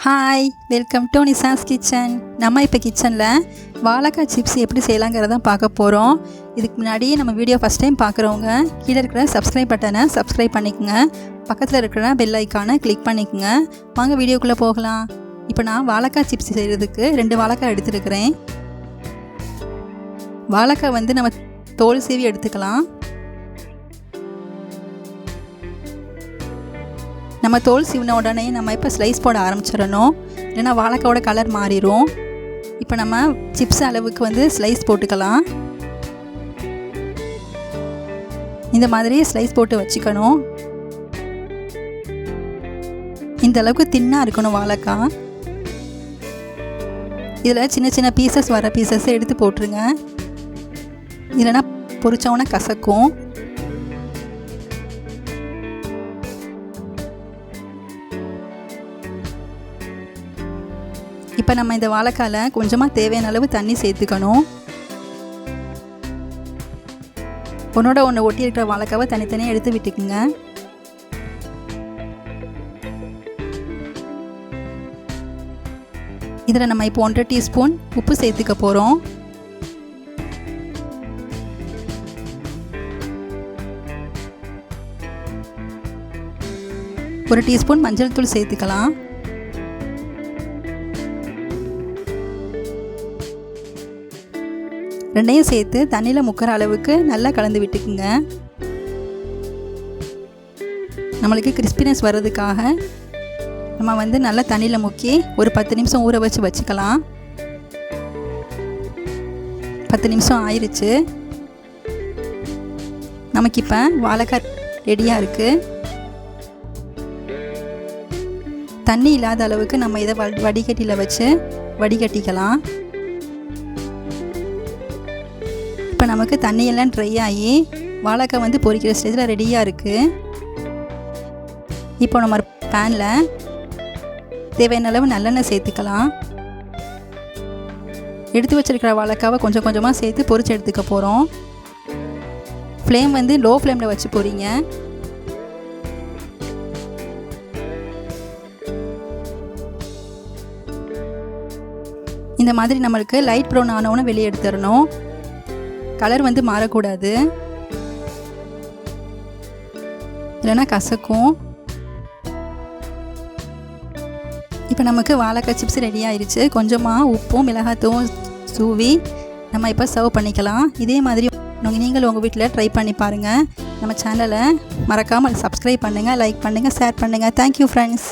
Hi, welcome to Nisha's kitchen. நம்ம இப்போ கிச்சனில் வாழைக்காய் சிப்ஸ் எப்படி செய்யலாங்கிறத பார்க்க போகிறோம். இதுக்கு முன்னாடி நம்ம வீடியோ ஃபஸ்ட் டைம் பார்க்குறவங்க கீழே இருக்கிற சப்ஸ்கிரைப் பட்டனை சப்ஸ்கிரைப் பண்ணிக்கோங்க. பக்கத்தில் இருக்கிற பெல் ஐக்கானை கிளிக் பண்ணிக்கோங்க. வாங்க வீடியோக்குள்ளே போகலாம். இப்போ நான் வாழைக்காய் சிப்ஸ் செய்கிறதுக்கு 2 வாழைக்காய் எடுத்துருக்கிறேன். வாழைக்காய் வந்து நம்ம தோல் சீவி எடுத்துக்கலாம். நம்ம தோல் சீவின உடனே நம்ம இப்போ ஸ்லைஸ் போட ஆரம்பிச்சிடணும், இல்லைன்னா வாழைக்காயோட கலர் மாறிடும். இப்போ நம்ம சிப்ஸ் அளவுக்கு வந்து ஸ்லைஸ் போட்டுக்கலாம். இந்த மாதிரி ஸ்லைஸ் போட்டு வச்சுக்கணும். இந்த அளவுக்கு தின்னாக இருக்கணும் வாழைக்காய். இதில் சின்ன சின்ன பீசஸ் வர பீசஸை எடுத்து போட்டுருங்க, இல்லைன்னா பொரிச்சோன்னா கசக்கும். இப்போ நம்ம இந்த வாழைக்காயில் கொஞ்சமாக தேவையான அளவு தண்ணி சேர்த்துக்கணும். ஒன்றோட ஒன்று ஒட்டி இருக்கிற வாழைக்காவை தனித்தனியாக எடுத்து விட்டுக்குங்க. இதில் நம்ம இப்போ 1.5 டீஸ்பூன் உப்பு சேர்த்துக்க போகிறோம். ஒரு டீஸ்பூன் மஞ்சள் தூள் சேர்த்துக்கலாம். ரெண்டையும் சேர்த்து தண்ணியில் முக்கிற அளவுக்கு நல்லா கலந்து விட்டுக்குங்க. நம்மளுக்கு கிறிஸ்பினஸ் வர்றதுக்காக நம்ம வந்து நல்லா தண்ணியில் முக்கி ஒரு 10 நிமிஷம் ஊற வச்சுக்கலாம். 10 நிமிஷம் ஆயிடுச்சு. நமக்கு இப்போ வாழைக்காய் ரெடியாக இருக்குது. தண்ணி இல்லாத அளவுக்கு நம்ம இதை வடிகட்டியில் வச்சு வடிகட்டிக்கலாம். இப்போ நமக்கு தண்ணியெல்லாம் ட்ரை ஆகி வாழைக்காய் வந்து பொரிக்கிற ஸ்டேஜில் ரெடியாக இருக்குது. இப்போ நம்ம பேனில் தேவையான அளவு நல்லெண்ணெய் சேர்த்துக்கலாம். எடுத்து வச்சுருக்கிற வாழைக்காவை கொஞ்சம் கொஞ்சமாக சேர்த்து பொரிச்சு எடுத்துக்க போகிறோம். ஃப்ளேம் வந்து லோ ஃப்ளேமில் வச்சு பொரிங்க. இந்த மாதிரி நம்மளுக்கு லைட் ப்ரௌன் ஆனவுன்னு வெளியே எடுத்துடணும். கலர் வந்து மாறக்கூடாது, இல்லைன்னா கசக்கும். இப்போ நமக்கு வாழைக்காய் சிப்ஸ் ரெடி ஆயிடுச்சு. கொஞ்சமாக உப்பும் மிளகாத்தூளும் தூவி நம்ம இப்போ சர்வ் பண்ணிக்கலாம். இதே மாதிரி நீங்கள் உங்கள் வீட்டில் ட்ரை பண்ணி பாருங்கள். நம்ம சேனலை மறக்காமல் சப்ஸ்கிரைப் பண்ணுங்கள், லைக் பண்ணுங்கள், ஷேர் பண்ணுங்கள். Thank you friends.